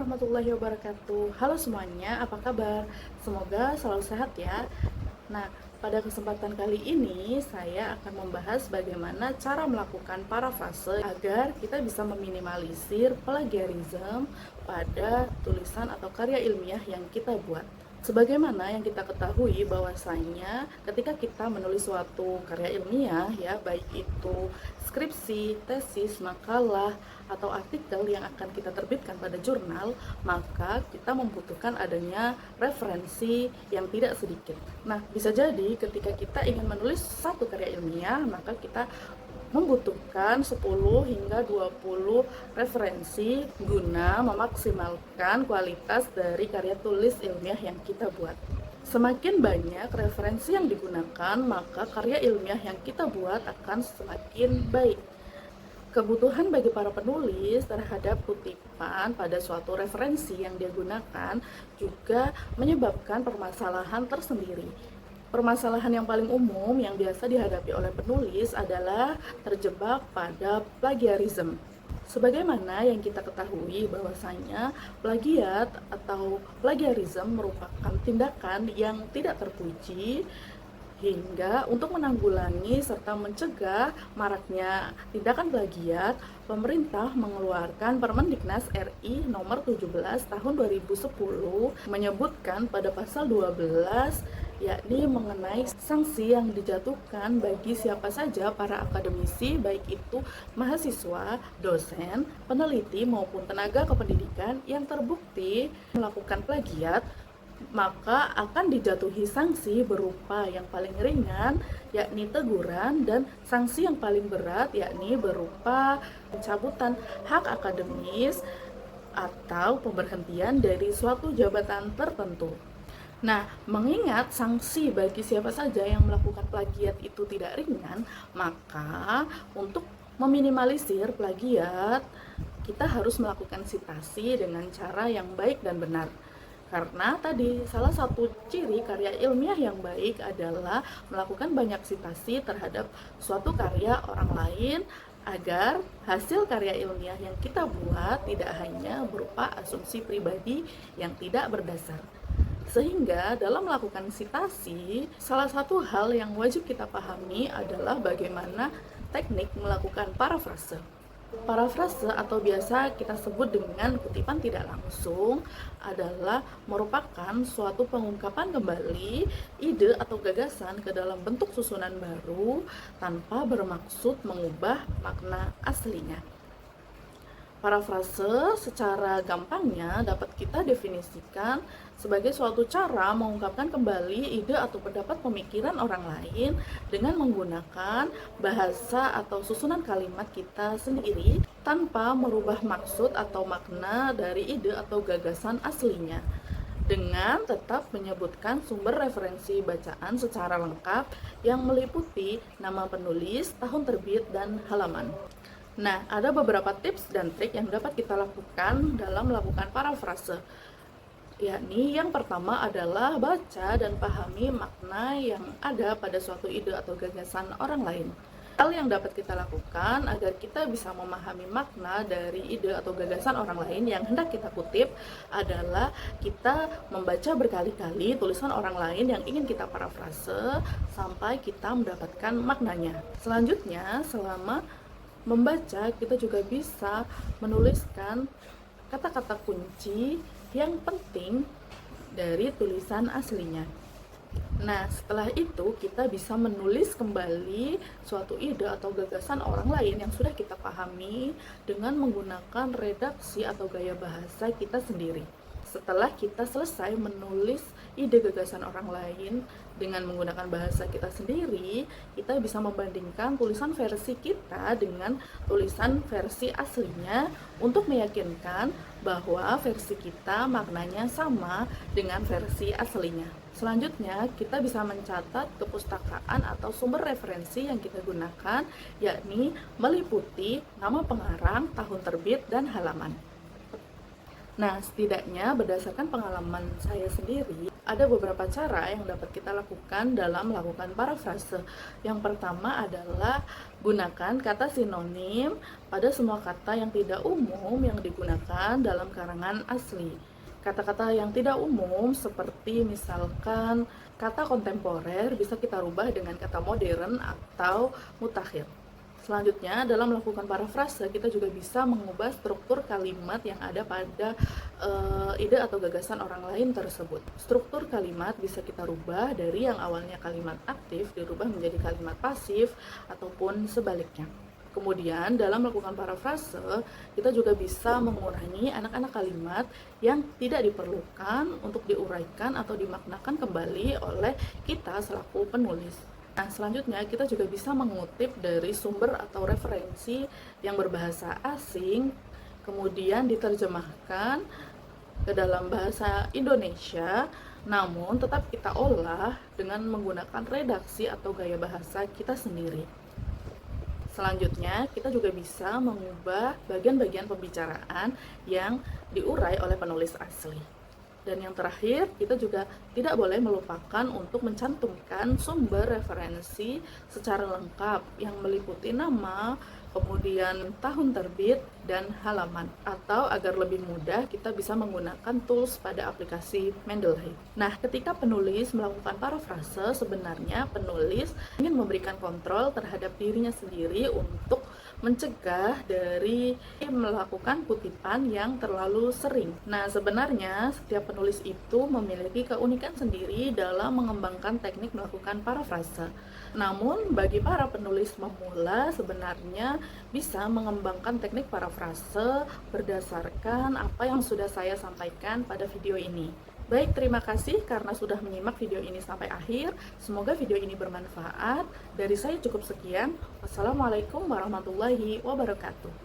warahmatullahi wabarakatuh. Halo semuanya, apa kabar? Semoga selalu sehat ya. Nah, pada kesempatan kali ini saya akan membahas bagaimana cara melakukan parafrase agar kita bisa meminimalisir plagiarisme pada tulisan atau karya ilmiah yang kita buat. Sebagaimana yang kita ketahui bahwasanya ketika kita menulis suatu karya ilmiah ya, baik itu skripsi, tesis, makalah, atau artikel yang akan kita terbitkan pada jurnal, maka kita membutuhkan adanya referensi yang tidak sedikit. Nah, bisa jadi ketika kita ingin menulis satu karya ilmiah, maka kita membutuhkan 10 hingga 20 referensi guna memaksimalkan kualitas dari karya tulis ilmiah yang kita buat. Semakin banyak referensi yang digunakan, maka karya ilmiah yang kita buat akan semakin baik. Kebutuhan bagi para penulis terhadap kutipan pada suatu referensi yang dia gunakan juga menyebabkan permasalahan tersendiri. Permasalahan yang paling umum yang biasa dihadapi oleh penulis adalah terjebak pada plagiarisme. Sebagaimana yang kita ketahui bahwasanya plagiat atau plagiarisme merupakan tindakan yang tidak terpuji, hingga untuk menanggulangi serta mencegah maraknya tindakan plagiat, pemerintah mengeluarkan Permendiknas RI nomor 17 tahun 2010 menyebutkan pada pasal 12 yakni mengenai sanksi yang dijatuhkan bagi siapa saja para akademisi, baik itu mahasiswa, dosen, peneliti maupun tenaga kependidikan yang terbukti melakukan plagiat, maka akan dijatuhi sanksi berupa yang paling ringan yakni teguran, dan sanksi yang paling berat yakni berupa pencabutan hak akademis atau pemberhentian dari suatu jabatan tertentu. Nah, mengingat sanksi bagi siapa saja yang melakukan plagiat itu tidak ringan, maka untuk meminimalisir plagiat, kita harus melakukan sitasi dengan cara yang baik dan benar. Karena tadi salah satu ciri karya ilmiah yang baik adalah melakukan banyak sitasi terhadap suatu karya orang lain agar hasil karya ilmiah yang kita buat tidak hanya berupa asumsi pribadi yang tidak berdasar. Sehingga dalam melakukan sitasi, salah satu hal yang wajib kita pahami adalah bagaimana teknik melakukan parafrase. Parafrase atau biasa kita sebut dengan kutipan tidak langsung adalah merupakan suatu pengungkapan kembali ide atau gagasan ke dalam bentuk susunan baru tanpa bermaksud mengubah makna aslinya. Parafrase secara gampangnya dapat kita definisikan sebagai suatu cara mengungkapkan kembali ide atau pendapat pemikiran orang lain dengan menggunakan bahasa atau susunan kalimat kita sendiri tanpa merubah maksud atau makna dari ide atau gagasan aslinya, dengan tetap menyebutkan sumber referensi bacaan secara lengkap yang meliputi nama penulis, tahun terbit, dan halaman. Nah, ada beberapa tips dan trik yang dapat kita lakukan dalam melakukan parafrase. Yakni yang pertama adalah baca dan pahami makna yang ada pada suatu ide atau gagasan orang lain. Hal yang dapat kita lakukan agar kita bisa memahami makna dari ide atau gagasan orang lain yang hendak kita kutip adalah kita membaca berkali-kali tulisan orang lain yang ingin kita parafrase sampai kita mendapatkan maknanya. Selanjutnya, selama membaca, kita juga bisa menuliskan kata-kata kunci yang penting dari tulisan aslinya. Nah, setelah itu kita bisa menulis kembali suatu ide atau gagasan orang lain yang sudah kita pahami dengan menggunakan redaksi atau gaya bahasa kita sendiri. Setelah kita selesai menulis ide gagasan orang lain dengan menggunakan bahasa kita sendiri, kita bisa membandingkan tulisan versi kita dengan tulisan versi aslinya untuk meyakinkan bahwa versi kita maknanya sama dengan versi aslinya. Selanjutnya, kita bisa mencatat kepustakaan atau sumber referensi yang kita gunakan, yakni meliputi nama pengarang, tahun terbit, dan halaman. Nah, setidaknya berdasarkan pengalaman saya sendiri, ada beberapa cara yang dapat kita lakukan dalam melakukan parafrase. Yang pertama adalah gunakan kata sinonim pada semua kata yang tidak umum yang digunakan dalam karangan asli. Kata-kata yang tidak umum seperti misalkan kata kontemporer bisa kita rubah dengan kata modern atau mutakhir. Selanjutnya, dalam melakukan parafrase, kita juga bisa mengubah struktur kalimat yang ada pada ide atau gagasan orang lain tersebut. Struktur kalimat bisa kita rubah dari yang awalnya kalimat aktif dirubah menjadi kalimat pasif ataupun sebaliknya. Kemudian, dalam melakukan parafrase, kita juga bisa mengurangi anak-anak kalimat yang tidak diperlukan untuk diuraikan atau dimaknakan kembali oleh kita selaku penulis. Nah, selanjutnya kita juga bisa mengutip dari sumber atau referensi yang berbahasa asing, kemudian diterjemahkan ke dalam bahasa Indonesia, namun tetap kita olah dengan menggunakan redaksi atau gaya bahasa kita sendiri. Selanjutnya, kita juga bisa mengubah bagian-bagian pembicaraan yang diurai oleh penulis asli. Dan yang terakhir, kita juga tidak boleh melupakan untuk mencantumkan sumber referensi secara lengkap yang meliputi nama, kemudian tahun terbit, dan halaman. Atau agar lebih mudah, kita bisa menggunakan tools pada aplikasi Mendeley. Nah, ketika penulis melakukan parafrase, sebenarnya penulis ingin memberikan kontrol terhadap dirinya sendiri untuk mencegah dari melakukan kutipan yang terlalu sering. Nah, sebenarnya setiap penulis itu memiliki keunikan sendiri dalam mengembangkan teknik melakukan parafrase. Namun, bagi para penulis pemula sebenarnya bisa mengembangkan teknik parafrase berdasarkan apa yang sudah saya sampaikan pada video ini. Baik, terima kasih karena sudah menyimak video ini sampai akhir. Semoga video ini bermanfaat. Dari saya cukup sekian. Wassalamualaikum warahmatullahi wabarakatuh.